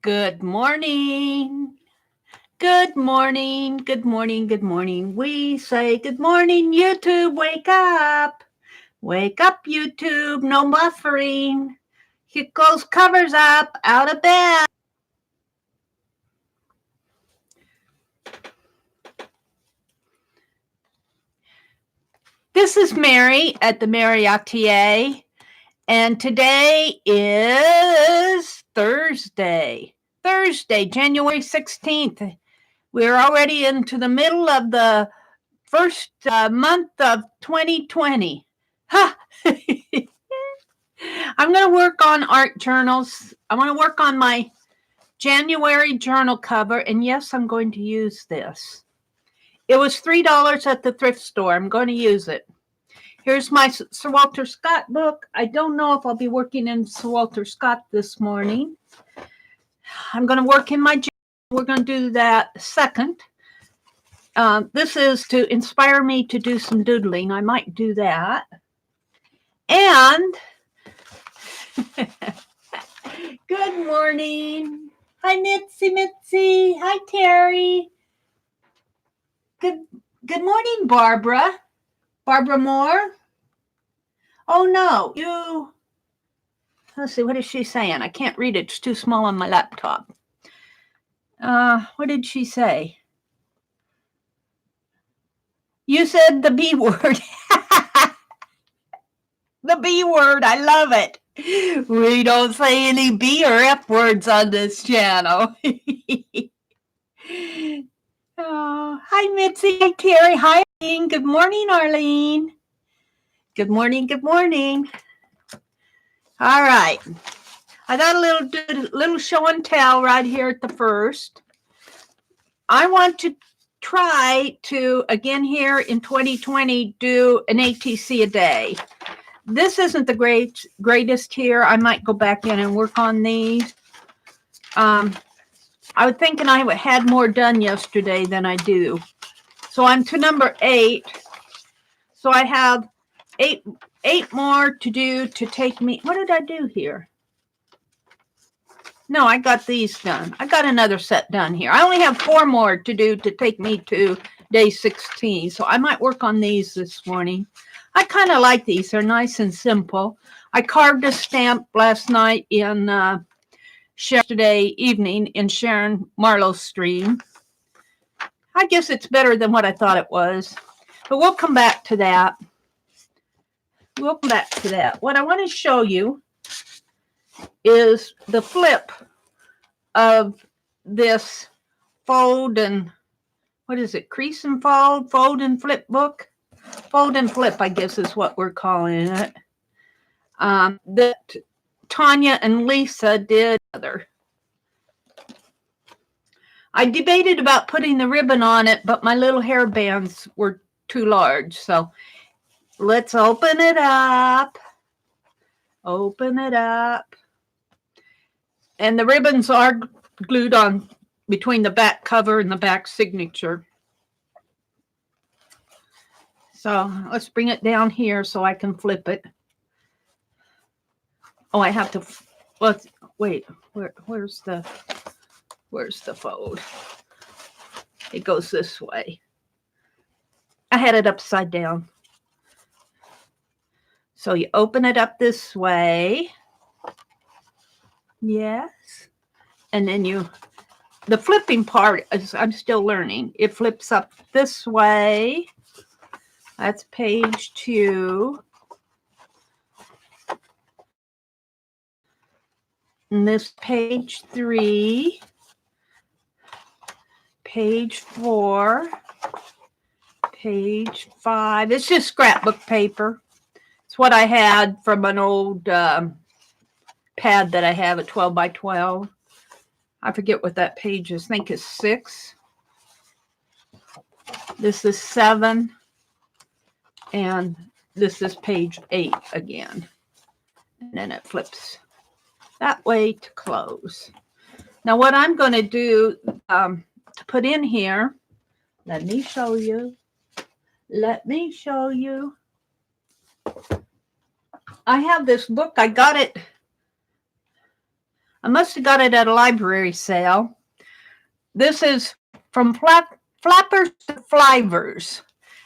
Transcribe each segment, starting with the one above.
Good morning. Good morning. Good morning. Good morning. We say good morning, YouTube. Wake up. Wake up, YouTube. No buffering. Get those covers up out of bed. This is Mary at the.meri.atelier, and today is Thursday, January 16th. We're already into the middle of the first month of 2020. Huh. I'm going to work on art journals. I want to work on my January journal cover, and yes, I'm going to use this. It was $3 at the thrift store. I'm going to use it. Here's my Sir Walter Scott book. I don't know if I'll be working in Sir Walter Scott this morning. I'm going to work in my journal. We're going to do that second. This is to inspire me to do some doodling. I might do that. And good morning. Hi, Mitzi. Hi, Terry. Good morning, Barbara. Barbara Moore. Oh, no. Let's see, what is she saying? I can't read it. It's too small on my laptop. What did she say? You said the B word. The B word. I love it. We don't say any B or F words on this channel. Oh, hi, Mitzi. Hi, Terry. Hi, Arlene. Good morning, Arlene. Good morning. All right. I got a little show and tell right here at the first. I want to try to, again here in 2020, do an ATC a day. This isn't the greatest here. I might go back in and work on these. I was thinking I had more done yesterday than I do. So I'm to number 8. So I have eight more to do to take me. What did I do here? No, I got these done. I got another set done here. I only have 4 more to do to take me to day 16. So I might work on these this morning. I kind of like these. They're nice and simple. I carved a stamp last night in yesterday evening in Sharon Marlowe's stream. I guess it's better than what I thought it was. But we'll come back to that. What I want to show you is the flip of this fold and, what is it, crease and fold and flip book? Fold and flip, I guess is what we're calling it. That Tanya and Lisa did. I debated about putting the ribbon on it, but my little hair bands were too large. So let's open it up. And the ribbons are glued on between the back cover and the back signature. So let's bring it down here so I can flip it. Oh, I have to, wait, where's the fold? It goes this way. I had it upside down. So you open it up this way. Yes. And then the flipping part is, I'm still learning. It flips up this way. That's page 2. And this page 3. Page 4. Page 5. It's just scrapbook paper. It's what I had from an old pad that I have, a 12 by 12. I forget what that page is. I think it's 6. This is 7. And this is page 8 again. And then it flips that way to close. Now what I'm going to do to put in here, let me show you. I have this book. I got it I must have got it at a library sale. This is From Flappers to Flivers.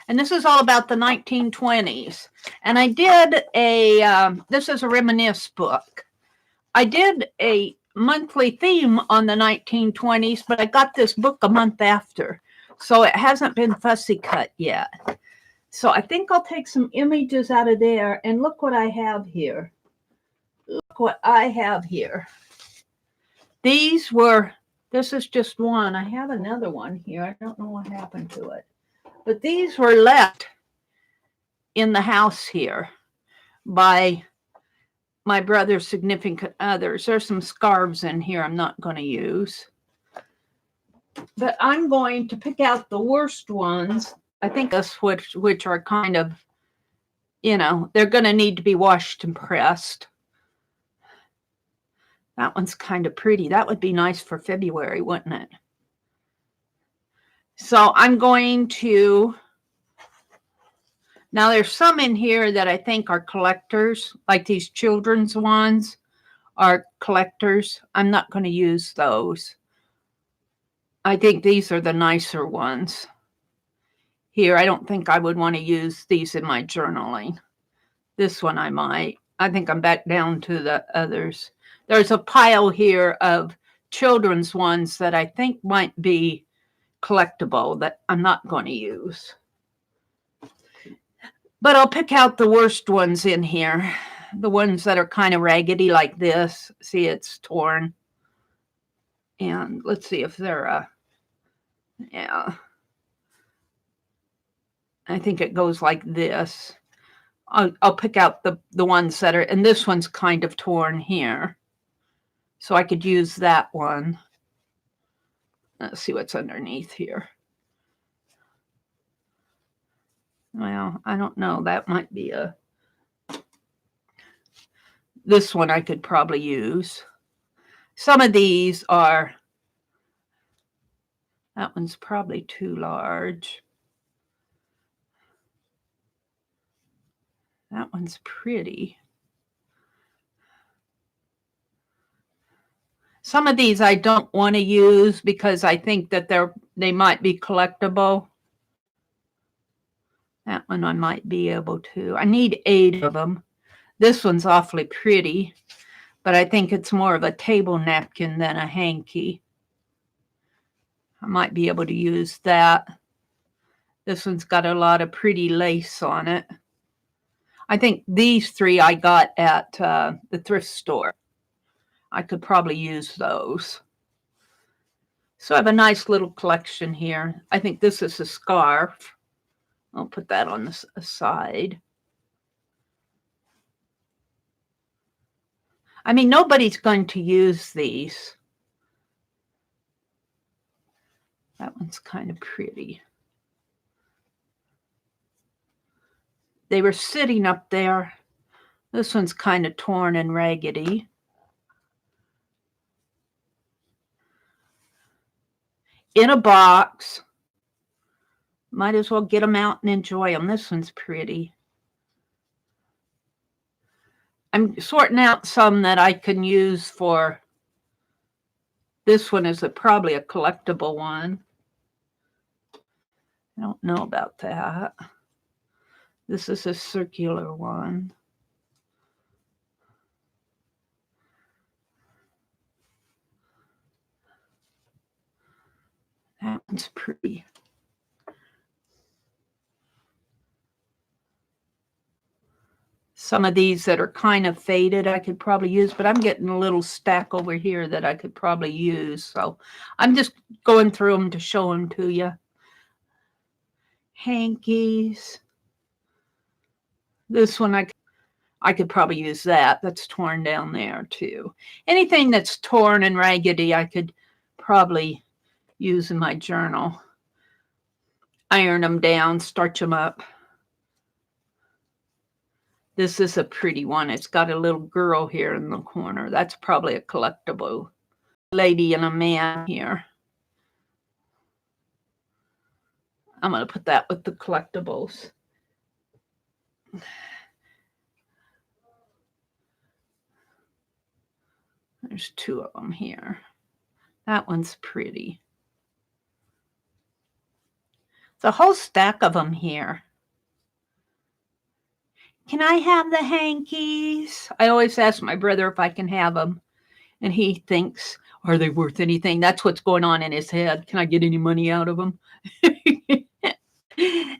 And this is all about the 1920s. And I did this is a reminisce book. I did a monthly theme on the 1920s, but I got this book a month after. So it hasn't been fussy cut yet. So I think I'll take some images out of there and look what I have here. Look what I have here. This is just one. I have another one here. I don't know what happened to it. But these were left in the house here by my brother's significant others. There's some scarves in here I'm not going to use. But I'm going to pick out the worst ones. I think that's which are kind of, they're going to need to be washed and pressed. That one's kind of pretty. That would be nice for February, wouldn't it? So I'm going to, now there's some in here that I think are collectors, like these children's ones are collectors. I'm not going to use those. I think these are the nicer ones. Here, I don't think I would want to use these in my journaling. This one I might. I think I'm back down to the others. There's a pile here of children's ones that I think might be collectible that I'm not going to use. But I'll pick out the worst ones in here. The ones that are kind of raggedy like this. See, it's torn. And let's see if they're yeah. I think it goes like this. I'll pick out the ones that are, and this one's kind of torn here. So I could use that one. Let's see what's underneath here. Well, I don't know. That might be this one I could probably use. Some of these are, that one's probably too large. That one's pretty. Some of these I don't want to use because I think that they might be collectible. That one I might be able to. I need 8 of them. This one's awfully pretty, but I think it's more of a table napkin than a hanky. I might be able to use that. This one's got a lot of pretty lace on it. I think these 3 I got at the thrift store. I could probably use those. So I have a nice little collection here. I think this is a scarf. I'll put that on the side. I mean, nobody's going to use these. That one's kind of pretty. They were sitting up there. This one's kind of torn and raggedy. In a box. Might as well get them out and enjoy them. This one's pretty. I'm sorting out some that I can use for. This one is probably a collectible one. I don't know about that. This is a circular one. That one's pretty. Some of these that are kind of faded I could probably use, but I'm getting a little stack over here that I could probably use. So I'm just going through them to show them to you. Hankies. This one I could probably use that. That's torn down there too. Anything that's torn and raggedy I could probably use in my journal. Iron them down, starch them up. This is a pretty one. It's got a little girl here in the corner. That's probably a collectible. Lady and a man here. I'm going to put that with the collectibles. There's 2 of them here. That one's pretty. It's a whole stack of them here. Can I have the hankies? I always ask my brother if I can have them. And he thinks, are they worth anything? That's what's going on in his head. Can I get any money out of them?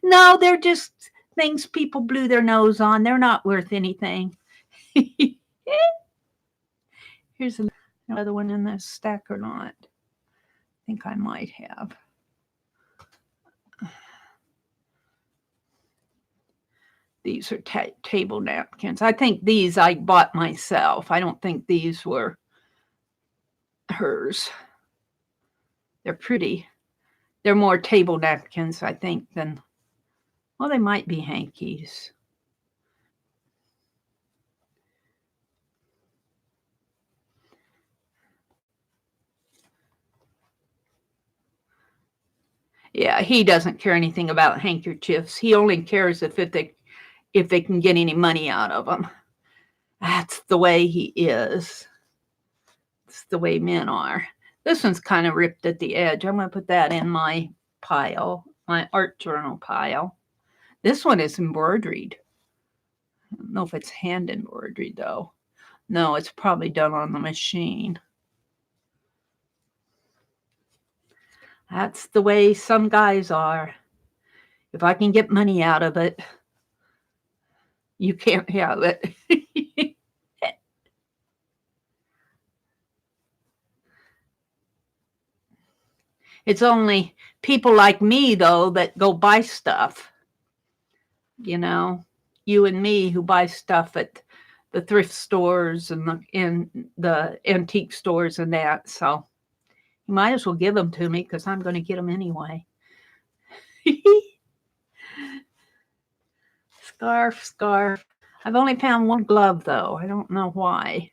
No, they're just things people blew their nose on. They're not worth anything. Here's another one in this stack or not. I think I might have. These are table napkins. I think these I bought myself. I don't think these were hers. They're pretty. They're more table napkins, I think, than, well, they might be hankies. Yeah, he doesn't care anything about handkerchiefs. He only cares if they can get any money out of them. That's the way he is. It's the way men are. This one's kind of ripped at the edge. I'm going to put that in my pile, my art journal pile. This one is embroidered. I don't know if it's hand embroidered, though. No, it's probably done on the machine. That's the way some guys are. If I can get money out of it, you can't have it. It's only people like me, though, that go buy stuff. You know, you and me who buy stuff at the thrift stores and the antique stores and that. So you might as well give them to me because I'm going to get them anyway. Scarf. I've only found one glove, though. I don't know why.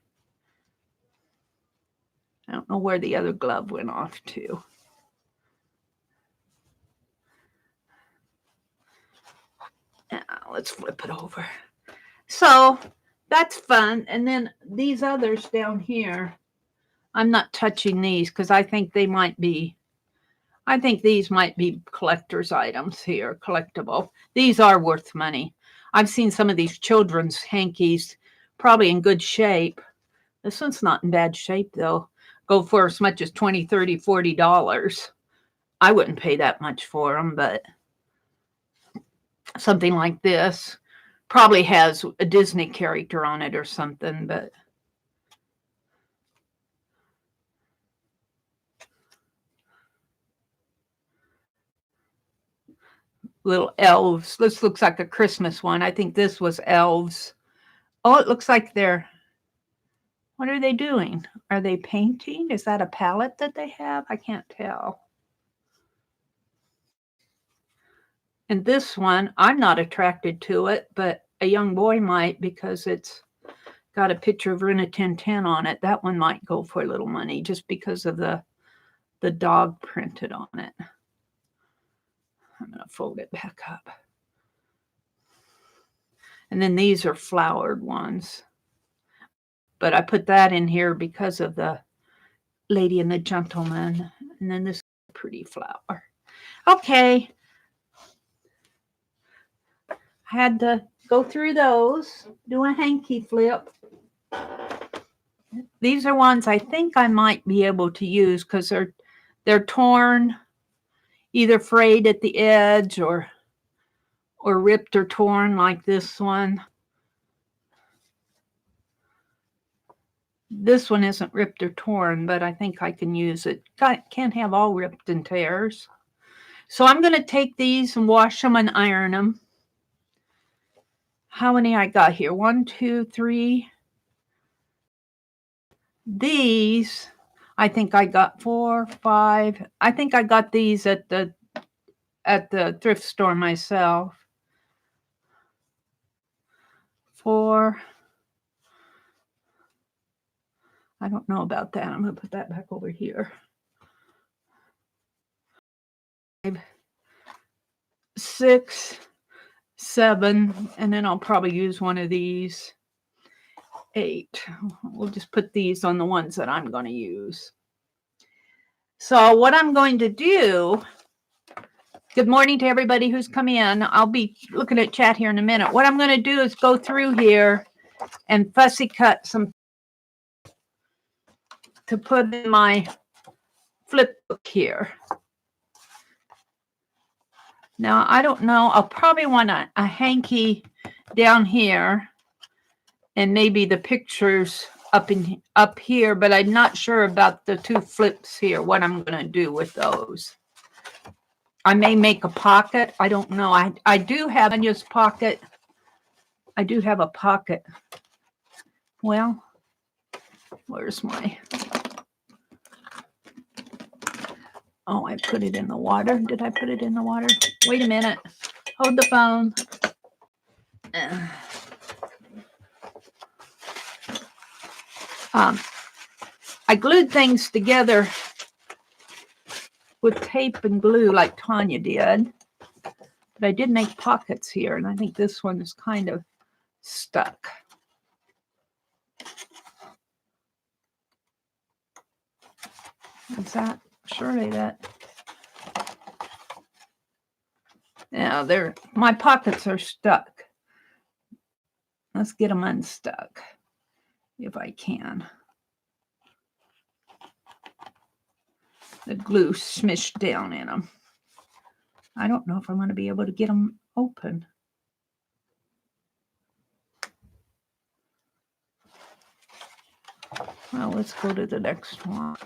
I don't know where the other glove went off to. Let's flip it over. So that's fun. And then these others down here, I'm not touching these because I think these might be collector's items here, collectible. These are worth money. I've seen some of these children's hankies, probably in good shape. This one's not in bad shape, though. Go for as much as $20, $30, $40. I wouldn't pay that much for them, but something like this probably has a Disney character on it or something, but little elves. This looks like a Christmas one. I think this was elves. Oh, it looks like what are they doing? Are they painting? Is that a palette that they have? I can't tell. And this one, I'm not attracted to it, but a young boy might because it's got a picture of Rin Tin Tin on it. That one might go for a little money just because of the dog printed on it. I'm going to fold it back up. And then these are flowered ones. But I put that in here because of the Lady and the Gentleman. And then this pretty flower. Okay. I had to go through those, do a hanky flip. These are ones I think I might be able to use because they're torn, either frayed at the edge or ripped or torn like this one. This one isn't ripped or torn, but I think I can use it. Can't have all ripped and tears. So I'm going to take these and wash them and iron them. How many I got here? 1, 2, 3. These, I think I got 4, 5. I think I got these at the thrift store myself. 4. I don't know about that. I'm going to put that back over here. 5, 6, 7, and then I'll probably use one of these. 8. We'll just put these on the ones that I'm going to use. So what I'm going to do, good morning to everybody who's come in. I'll be looking at chat here in a minute. What I'm going to do is go through here and fussy cut some to put in my flip book here. Now, I don't know. I'll probably want a hanky down here and maybe the pictures up here, but I'm not sure about the 2 flips here, what I'm going to do with those. I may make a pocket. I don't know. I do have Anya's pocket. I do have a pocket. Well, where's my... Oh, I put it in the water. Did I put it in the water? Wait a minute. Hold the phone. I glued things together with tape and glue like Tanya did. But I did make pockets here, and I think this one is kind of stuck. Is that surely that? Yeah, my pockets are stuck. Let's get them unstuck if I can. The glue smished down in them. I don't know if I'm going to be able to get them open. Well, let's go to the next one.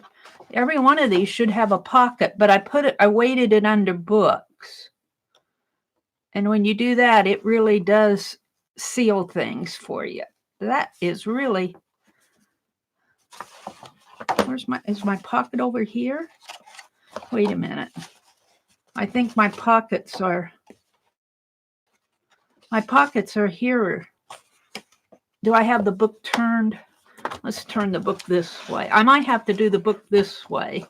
Every one of these should have a pocket, but I weighted it under books. And when you do that, it really does seal things for you. That is really... Is my pocket over here? Wait a minute. I think my pockets are here. Do I have the book turned? Let's turn the book this way. I might have to do the book this way.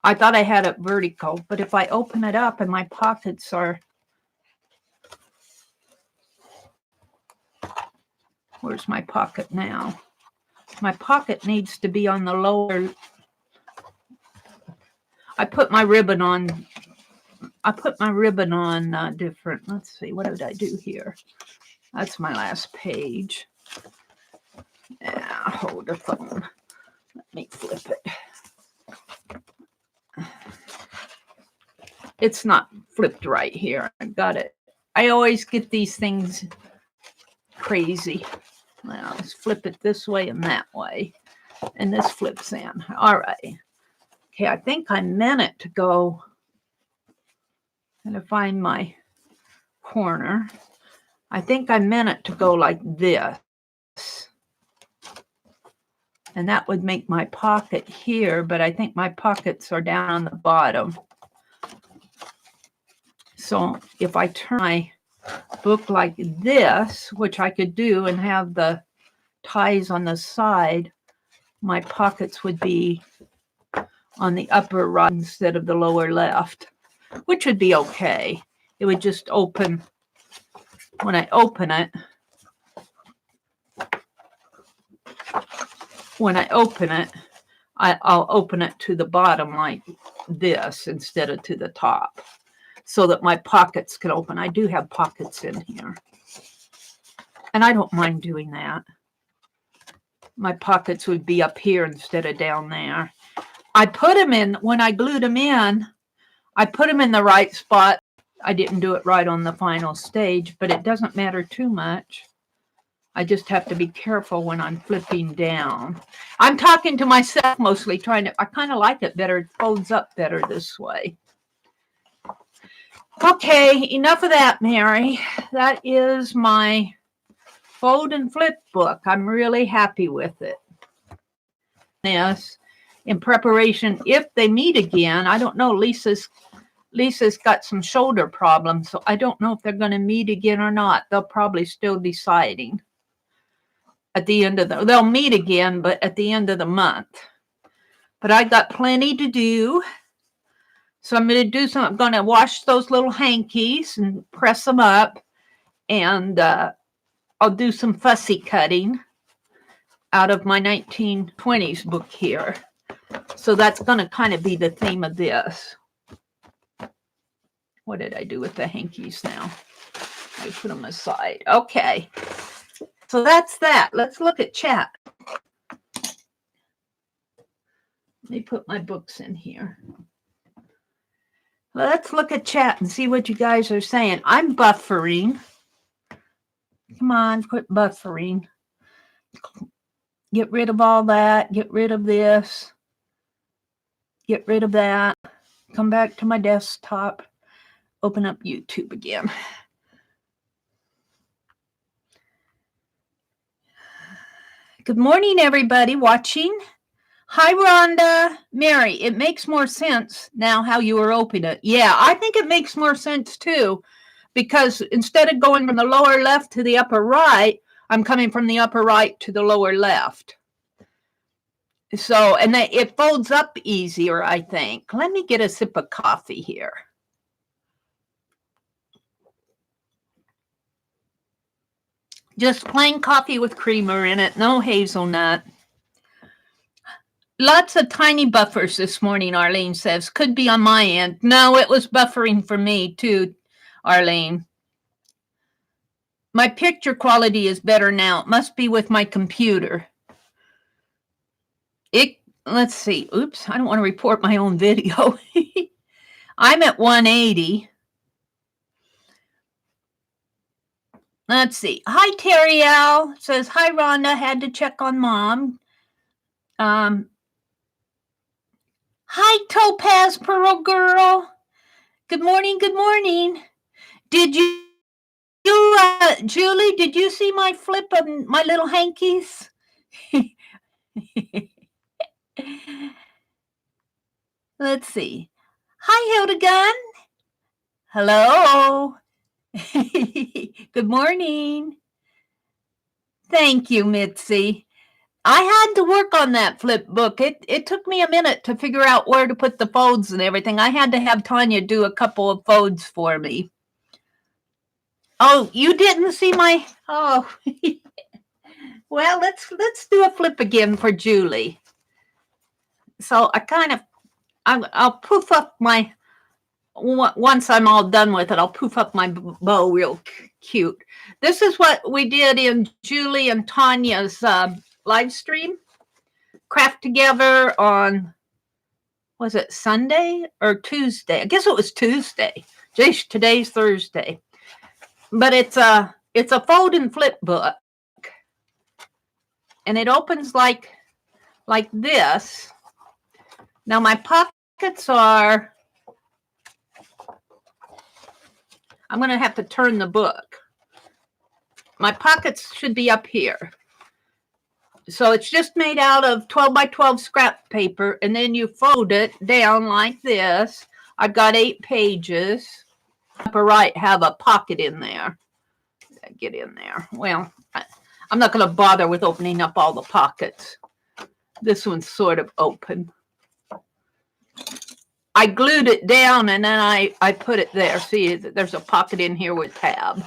I thought I had it vertical, but if I open it up and my pockets are... Where's my pocket now? My pocket needs to be on the lower... I put my ribbon on different. Let's see, what did I do here? That's my last page. Yeah, hold the phone. Let me flip it. It's not flipped right here. I got it. I always get these things crazy. Well, let's flip it this way and that way. And this flips in. All right. Okay, I think I meant it to go. I'm going to find my corner. I think I meant it to go like this. And that would make my pocket here, but I think my pockets are down on the bottom. So if I turn my book like this, which I could do and have the ties on the side, my pockets would be on the upper right instead of the lower left, which would be okay. It would just open when I open it. When I open it, I'll open it to the bottom like this instead of to the top so that my pockets can open. I do have pockets in here. And I don't mind doing that. My pockets would be up here instead of down there. I put them in, when I glued them in, I put them in the right spot. I didn't do it right on the final stage, but it doesn't matter too much. I just have to be careful when I'm flipping down. I'm talking to myself mostly, I kind of like it better. It folds up better this way. Okay, enough of that, Mary. That is my fold and flip book. I'm really happy with it. Yes, in preparation, if they meet again, I don't know, Lisa's got some shoulder problems, so I don't know if they're going to meet again or not. They'll probably still deciding. At the end of they'll meet again, but at the end of the month. But I got plenty to do. So I'm going to do some, I'm going to wash those little hankies and press them up. And I'll do some fussy cutting. out of my 1920s book here. So that's going to kind of be the theme of this. What did I do with the hankies now? I put them aside. Okay. So that's that. Let's look at chat. Let me put my books in here. Let's look at chat and see what you guys are saying. I'm buffering. Come on, quit buffering. Get rid of all that. Get rid of this. Get rid of that. Come back to my desktop. Open up YouTube again. Good morning, everybody watching. Hi, Rhonda. Mary, it makes more sense now how you were opening it. Yeah, I think it makes more sense too, because instead of going from the lower left to the upper right, I'm coming from the upper right to the lower left. So, and it folds up easier, I think. Let me get a sip of coffee here. Just plain coffee with creamer in it, no hazelnut. Lots of tiny buffers this morning, Arlene says. Could be on my end. No, it was buffering for me too, Arlene. My picture quality is better now. It must be with my computer. Let's see. Oops, I don't want to report my own video. I'm at 180. Let's see. Hi, Terriel. Says, hi, Rhonda. Had to check on Mom. Hi, Topaz Pearl Girl. Good morning. Good morning. Did you, Julie, did you see my flip of my little hankies? Let's see. Hi, Hildegunn. Hello. Good morning. Thank you, Mitzi. I had to work on that flip book. It took me a minute to figure out where to put the folds and everything. I had to have Tanya do a couple of folds for me. Oh, you didn't see my... Oh. Well, let's do a flip again for Julie. So I'll poof up my... Once I'm all done with it, I'll poof up my bow real cute. This is what we did in Julie and Tanya's live stream. Craft together on, was it Sunday or Tuesday? I guess it was Tuesday. Jeez, today's Thursday. But it's a fold and flip book. And it opens like this. Now my pockets are... I'm going to have to turn the book. My pockets should be up here. So it's just made out of 12 by 12 scrap paper, and then you fold it down like this. I've got 8 pages. Upper right have a pocket in there. Get in there. Well, I'm not going to bother with opening up all the pockets. This one's sort of open. I glued it down and then I put it there. See, there's a pocket in here with tab.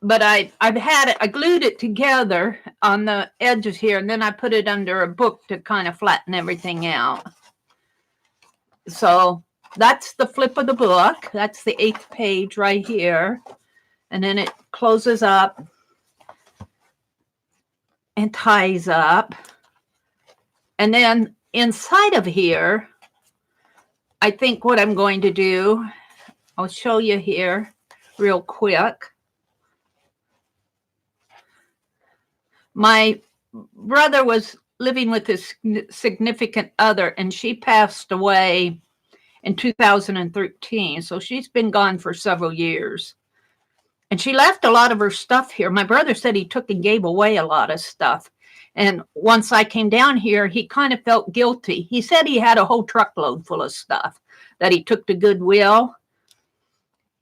But I glued it together on the edges here, and then I put it under a book to kind of flatten everything out. So that's the flip of the book. That's the 8th page right here. And then it closes up and ties up. And then inside of here, I think what I'm going to do, I'll show you here real quick. My brother was living with his significant other, and she passed away in 2013. So she's been gone for several years. And she left a lot of her stuff here. My brother said he took and gave away a lot of stuff. And once I came down here, he kind of felt guilty. He said he had a whole truckload full of stuff that he took to Goodwill.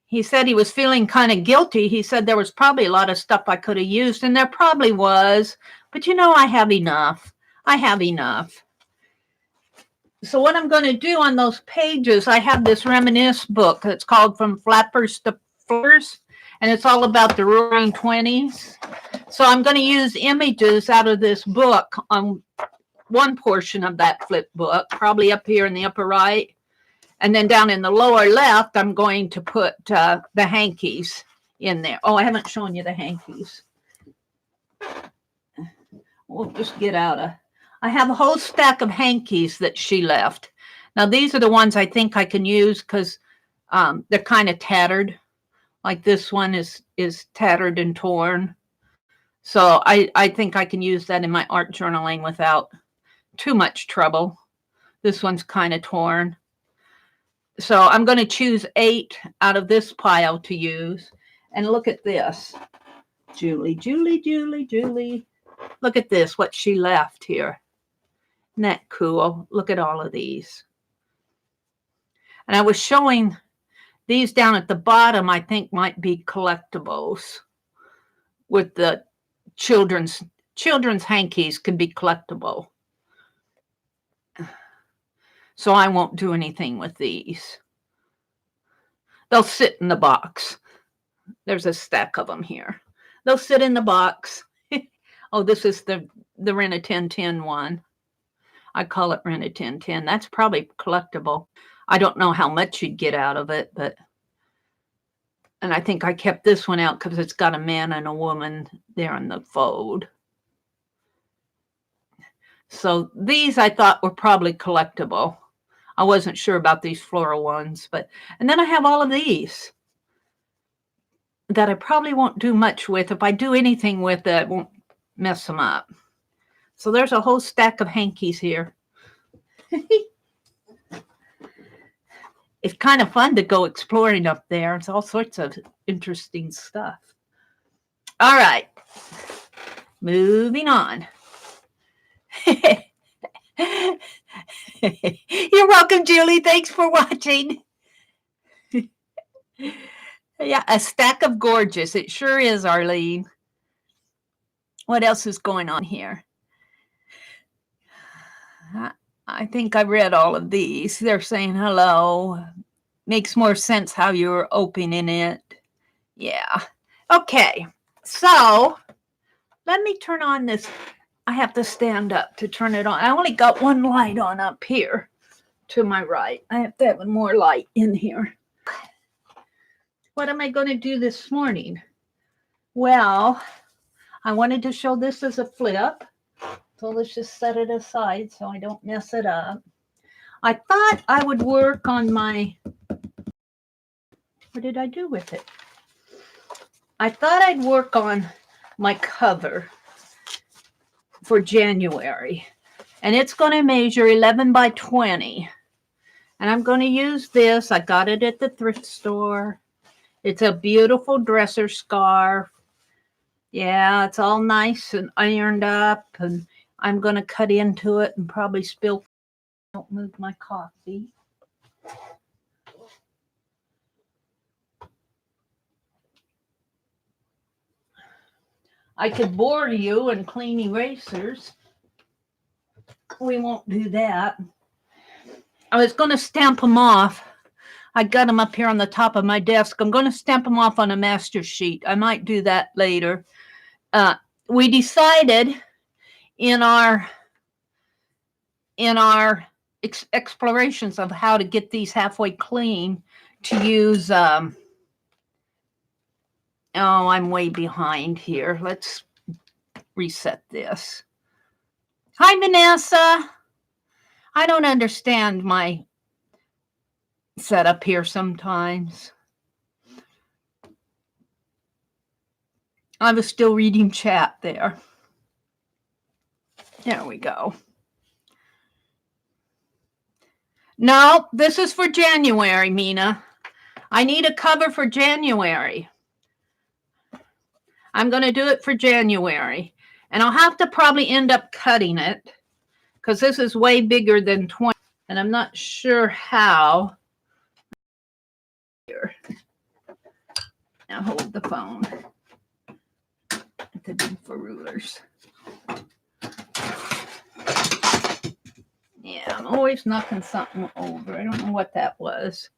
He said he was feeling kind of guilty. He said there was probably a lot of stuff I could have used, and there probably was. But, you know, I have enough. I have enough. So what I'm going to do on those pages, I have this reminisce book that's called From Flappers to Flippers. and it's all about the Roaring Twenties. So I'm going to use images out of this book on one portion of that flip book, probably up here in the upper right. And then down in the lower left, I'm going to put the hankies in there. Oh, I haven't shown you the hankies. We'll just get out of. I have a whole stack of hankies that she left. Now, these are the ones I think I can use because they're kind of tattered. Like this one is tattered and torn. So I think I can use that in my art journaling without too much trouble. This one's kind of torn. So I'm going to choose 8 out of this pile to use. And look at this. Julie. Look at this, what she left here. Isn't that cool? Look at all of these. And I was showing these down at the bottom, I think might be collectibles. With the children's hankies can be collectible. So I won't do anything with these. They'll sit in the box. There's a stack of them here. They'll sit in the box. Oh, this is the Rent a 1010 one. I call it Rent a 1010. That's probably collectible. I don't know how much you'd get out of it, but and I think I kept this one out because it's got a man and a woman there in the fold. So these I thought were probably collectible. I wasn't sure about these floral ones, and then I have all of these that I probably won't do much with. If I do anything with it, I won't mess them up. So there's a whole stack of hankies here. It's kind of fun to go exploring up there. It's all sorts of interesting stuff. All right, moving on. You're welcome, Julie. Thanks for watching. Yeah, a stack of gorgeous. It sure is, Arlene. What else is going on here? I think I read all of these. They're saying hello. Makes more sense how you're opening it. Yeah. Okay. So let me turn on this. I have to stand up to turn it on. I only got one light on up here to my right. I have to have more light in here. What am I going to do this morning? Well, I wanted to show this as a flip. So let's just set it aside so I don't mess it up. I thought I would work on my, what did I do with it? I thought I'd work on my cover for January. And it's going to measure 11 by 20. And I'm going to use this. I got it at the thrift store. It's a beautiful dresser scarf. Yeah, it's all nice and ironed up. And I'm going to cut into it and probably spill. Don't move my coffee. I could bore you and clean erasers. We won't do that. I was going to stamp them off. I got them up here on the top of my desk. I'm going to stamp them off on a master sheet. I might do that later. We decided in our explorations of how to get these halfway clean to use oh, I'm way behind here. Let's reset this. Hi, Vanessa. I don't understand my setup here sometimes. I was still reading chat there. There we go. No, this is for January, Mina. I need a cover for January. I'm going to do it for January. And I'll have to probably end up cutting it because this is way bigger than 20. And I'm not sure how. Here. Now hold the phone. To do for rulers. Yeah, I'm always knocking something over. I don't know what that was.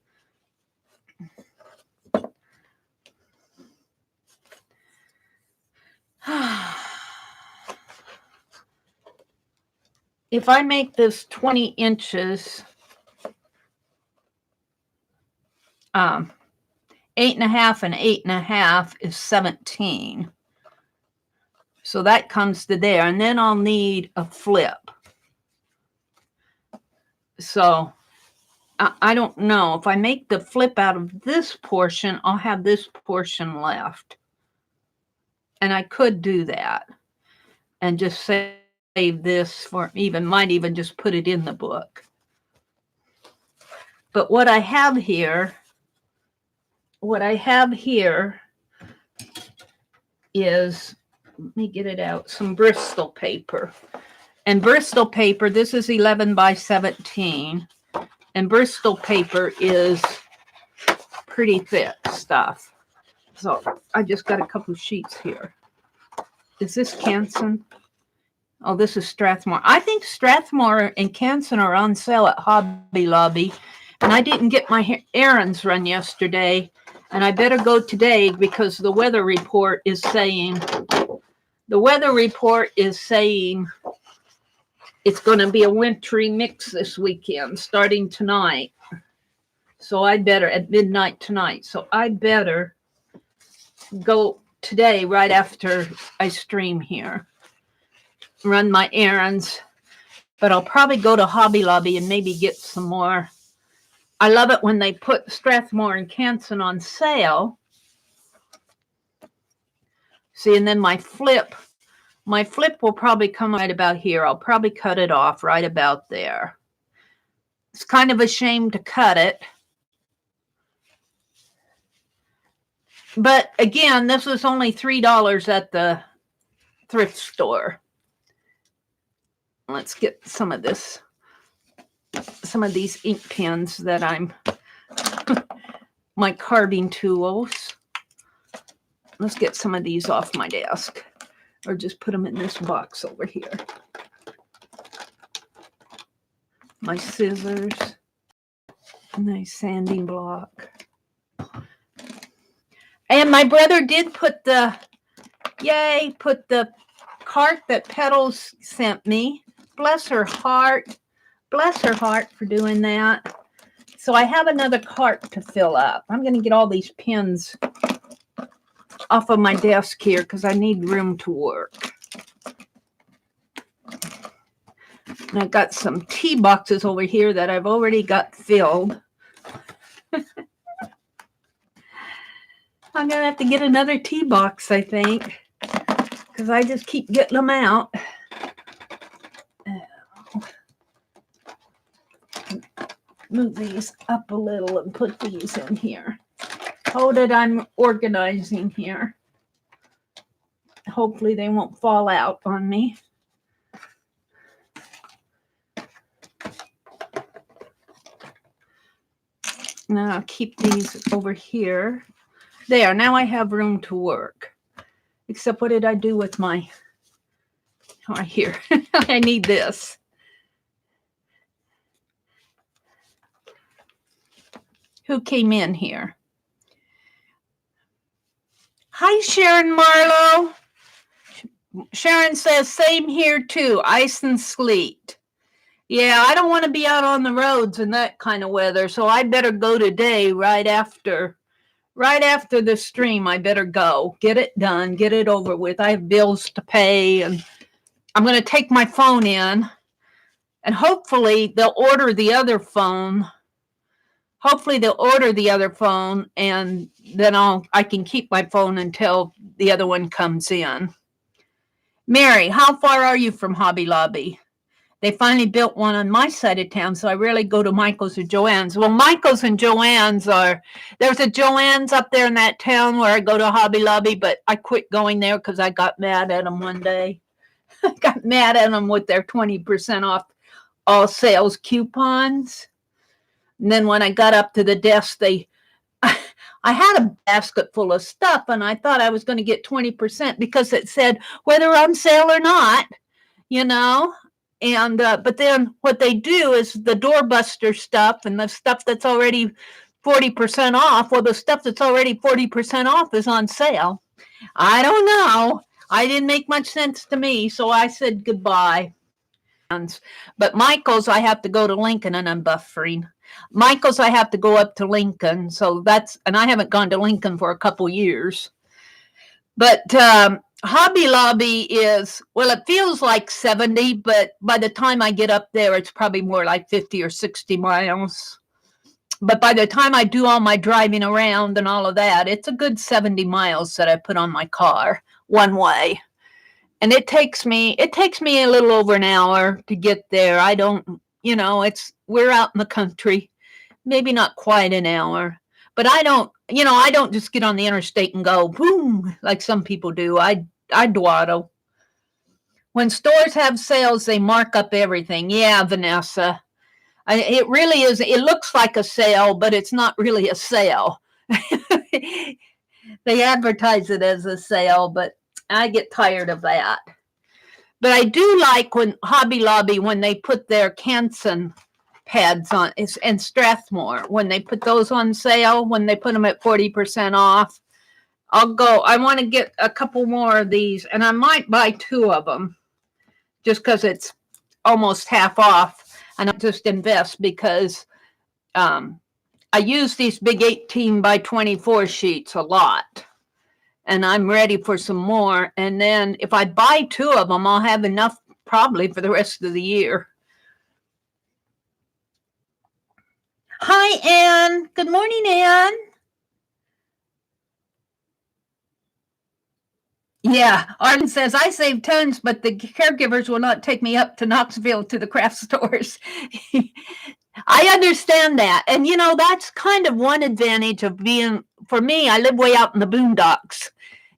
if I make this 20 inches, 8.5 and 8.5 is 17. So that comes to there. And then I'll need a flip. So I don't know. If I make the flip out of this portion, I'll have this portion left. And I could do that and just save this for might even just put it in the book. But what I have here is, let me get it out, some Bristol paper. And Bristol paper, this is 11 by 17. And Bristol paper is pretty thick stuff. So I just got a couple of sheets here. Is this Canson? Oh, this is Strathmore. I think Strathmore and Canson are on sale at Hobby Lobby. And I didn't get my errands run yesterday. And I better go today because the weather report is saying it's going to be a wintry mix this weekend, starting tonight. So I'd better, at midnight tonight. So I'd better go today right after I stream here. Run my errands. But I'll probably go to Hobby Lobby and maybe get some more. I love it when they put Strathmore and Canson on sale. See, and then my flip will probably come right about here. I'll probably cut it off right about there. It's kind of a shame to cut it. But again, this was only $3 at the thrift store. Let's get some of these ink pens that my carving tools. Let's get some of these off my desk. Or just put them in this box over here. My scissors. Nice sanding block. And my brother did put the cart that Petals sent me. Bless her heart. Bless her heart for doing that. So I have another cart to fill up. I'm going to get all these pens off of my desk here because I need room to work. And I've got some tea boxes over here that I've already got filled. I'm going to have to get another tea box, I think, because I just keep getting them out. Move these up a little and put these in here. Hold it, I'm organizing here. Hopefully they won't fall out on me. Now I'll keep these over here. There, now I have room to work. Except what did I do with my, right here. I need this. Who came in here? Hi, Sharon Marlowe. Sharon says, same here too, ice and sleet. Yeah, I don't want to be out on the roads in that kind of weather, so I better go today right after the stream. I better go. Get it done, get it over with. I have bills to pay, and I'm going to take my phone in, and hopefully they'll order the other phone. And then I can keep my phone until the other one comes in. Mary, how far are you from Hobby Lobby? They finally built one on my side of town, so I rarely go to Michael's or Joann's. Well, Michael's and Joann's there's a Joann's up there in that town where I go to Hobby Lobby, but I quit going there because I got mad at them one day. I got mad at them with their 20% off all sales coupons. And then when I got up to the desk, I had a basket full of stuff, and I thought I was going to get 20% because it said whether on sale or not, you know. And but then what they do is the doorbuster stuff and the stuff that's already 40% off. Well, the stuff that's already 40% off is on sale. I don't know. It didn't make much sense to me, so I said goodbye. But Michael's, I have to go to Lincoln, and I'm buffering. Michael's, I have to go up to Lincoln. So and I haven't gone to Lincoln for a couple years. But Hobby Lobby is, well, it feels like 70, but by the time I get up there, it's probably more like 50 or 60 miles. But by the time I do all my driving around and all of that, it's a good 70 miles that I put on my car one way. And it takes me a little over an hour to get there. I don't, we're out in the country, maybe not quite an hour, but I don't just get on the interstate and go boom like some people do. I dawdle. When stores have sales, they mark up everything. Yeah, Vanessa. It really is. It looks like a sale, but it's not really a sale. They advertise it as a sale, but I get tired of that. But I do like when Hobby Lobby, when they put their Canson pads on, and Strathmore, when they put those on sale, when they put them at 40% off, I'll go. I want to get a couple more of these, and I might buy 2 of them just because it's almost half off. And I'll just invest because I use these big 18 by 24 sheets a lot. And I'm ready for some more. And then if I buy 2 of them, I'll have enough probably for the rest of the year. Hi, Ann. Good morning, Ann. Yeah, Arlen says, I save tons, but the caregivers will not take me up to Knoxville to the craft stores. I understand that. And, that's kind of one advantage of being, for me, I live way out in the boondocks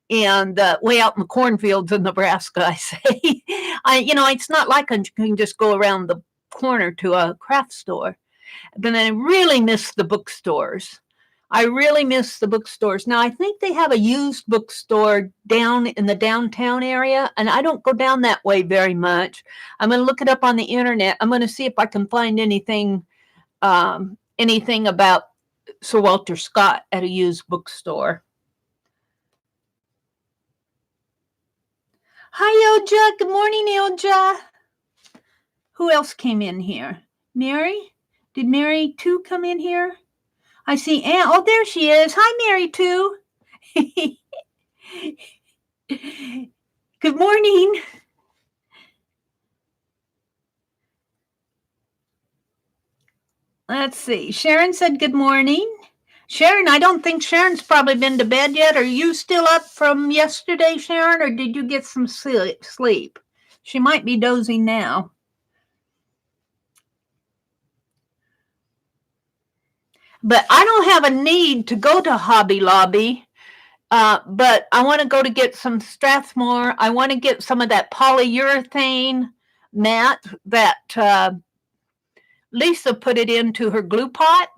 and way out in the cornfields in Nebraska, I say. It's not like I can just go around the corner to a craft store. But I really miss the bookstores. I really miss the bookstores. Now, I think they have a used bookstore down in the downtown area, and I don't go down that way very much. I'm going to look it up on the internet. I'm going to see if I can find anything about Sir Walter Scott at a used bookstore. Hi, Ilja. Good morning, Ilja. Who else came in here? Mary? Did Mary too come in here? I see Ann. Oh, there she is. Hi, Mary, too. Good morning. Let's see. Sharon said good morning. Sharon, I don't think Sharon's probably been to bed yet. Are you still up from yesterday, Sharon, or did you get some sleep? She might be dozing now. But I don't have a need to go to Hobby Lobby, but I want to go to get some Strathmore. I want to get some of that polyurethane mat that Lisa put it into her glue pot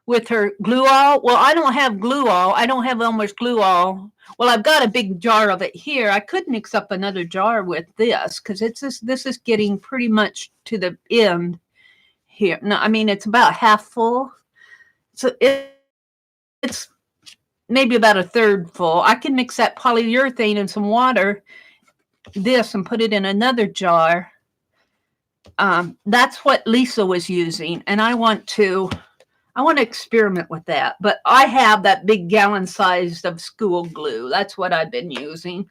with her glue all. Well, I don't have glue all. I don't have Elmer's glue all. Well, I've got a big jar of it here. I could mix up another jar with this because this is getting pretty much to the end here. No, I mean, it's about half full. So it's maybe about a third full. I can mix that polyurethane and some water, and put it in another jar. That's what Lisa was using, and I want to experiment with that. But I have that big gallon size of school glue. That's what I've been using.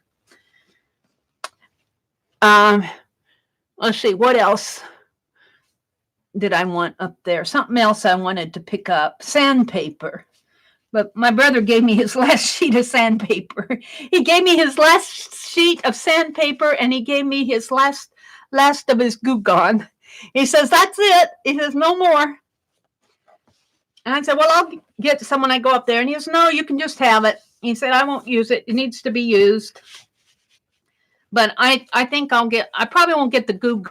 Let's see, what else did I want up there? Something else I wanted to pick up. Sandpaper. But my brother gave me his last sheet of sandpaper. He gave me his last sheet of sandpaper, and he gave me his last of his Goo Gone. He says, that's it. He says, no more. And I said, well, I'll get some when I go up there. And he says, no, you can just have it. He said, I won't use it. It needs to be used. But I think I probably won't get the Goo